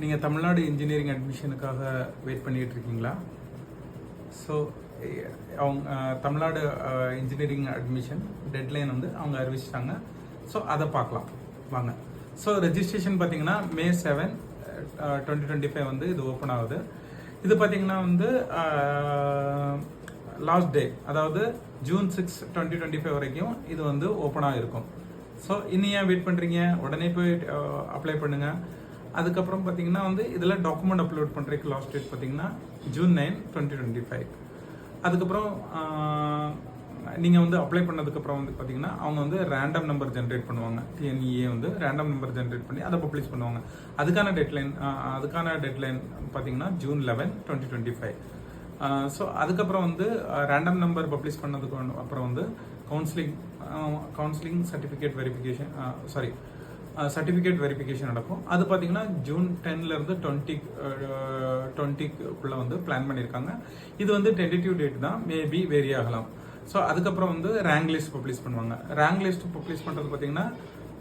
நீங்கள் Tamil Nadu engineering அட்மிஷனுக்காக wait பண்ணிகிட்டு இருக்கீங்களா? ஸோ அவங்க தமிழ்நாடு இன்ஜினியரிங் அட்மிஷன் டெட்லைன் வந்து அவங்க அறிவிச்சிட்டாங்க. ஸோ அதை பார்க்கலாம் வாங்க. ஸோ ரெஜிஸ்ட்ரேஷன் பார்த்தீங்கன்னா May 7, 2025 வந்து இது ஓப்பன் ஆகுது. இது பார்த்தீங்கன்னா வந்து லாஸ்ட் டே, அதாவது June 6, 2025 வரைக்கும் இது வந்து ஓப்பனாக இருக்கும். ஸோ இன்னும் ஏன் வெயிட் பண்ணுறீங்க? உடனே போய் அப்ளை பண்ணுங்கள். அதுக்கப்புறம் பார்த்தீங்கன்னா வந்து இதில் டாக்குமெண்ட் அப்லோட் பண்ணுறதுக்கு லாஸ்ட் டேட் பார்த்தீங்கன்னா June 9, 2025. அதுக்கப்புறம் நீங்கள் வந்து அப்ளை பண்ணதுக்கப்புறம் வந்து பார்த்தீங்கன்னா அவங்க வந்து ரேண்டம் நம்பர் ஜென்ரேட் பண்ணுவாங்க. TNEA வந்து ரேண்டம் நம்பர் ஜென்ரேட் பண்ணி அதை பப்ளிஷ் பண்ணுவாங்க. அதுக்கான டெட்லைன் பார்த்தீங்கன்னா June 11, 2025. ஸோ அதுக்கப்புறம் வந்து ரேண்டம் நம்பர் பப்ளிஷ் பண்ணதுக்கு அப்புறம் வந்து கவுன்சிலிங் சர்டிஃபிகேட் வெரிஃபிகேஷன் நடக்கும். அது பார்த்தீங்கன்னா June 10லேருந்து 20க்குள்ளே வந்து பிளான் பண்ணியிருக்காங்க. இது வந்து டென்டேட்டிவ் டேட் தான், மேபி வேரி ஆகலாம். ஸோ அதுக்கப்புறம் வந்து ரேங்க் லிஸ்ட் பப்ளிஷ் பண்ணுவாங்க. ரேங்க் லிஸ்ட் பப்ளிஷ் பண்ணுறது பார்த்தீங்கன்னா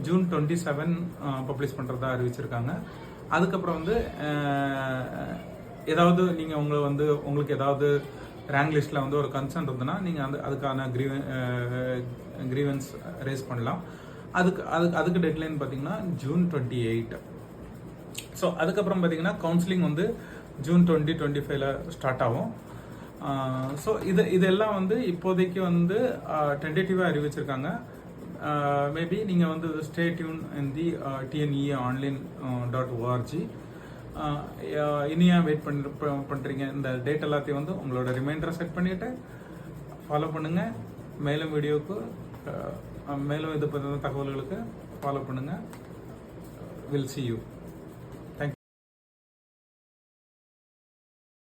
June 27 பப்ளிஷ் பண்ணுறதா அறிவிச்சிருக்காங்க. அதுக்கப்புறம் வந்து ஏதாவது நீங்கள் உங்களுக்கு ஏதாவது ரேங்க் லிஸ்ட்டில் வந்து ஒரு கன்சர்ன் இருந்ததுன்னா நீங்கள் அதுக்கான கிரீவன்ஸ் ரேஸ் பண்ணலாம். அதுக்கு டெட்லைன் பார்த்தீங்கன்னா June 28. ஸோ அதுக்கப்புறம் பார்த்தீங்கன்னா கவுன்சிலிங் வந்து June 2025 ஸ்டார்ட் ஆகும். ஸோ இதெல்லாம் வந்து இப்போதைக்கு வந்து டென்டேட்டிவாக அறிவிச்சிருக்காங்க. மேபி நீங்கள் வந்து stay tuned in the TNEA.online.org. இனியா வெயிட் பண்ணுறீங்க? இந்த டேட் எல்லாத்தையும் வந்து உங்களோட ரிமைண்டரை செட் பண்ணிவிட்டு ஃபாலோ பண்ணுங்கள். மேலும் வீடியோவுக்கு மேலும் இது பற்றின தகவல்களுக்கு ஃபாலோ பண்ணுங்கள். Will see you.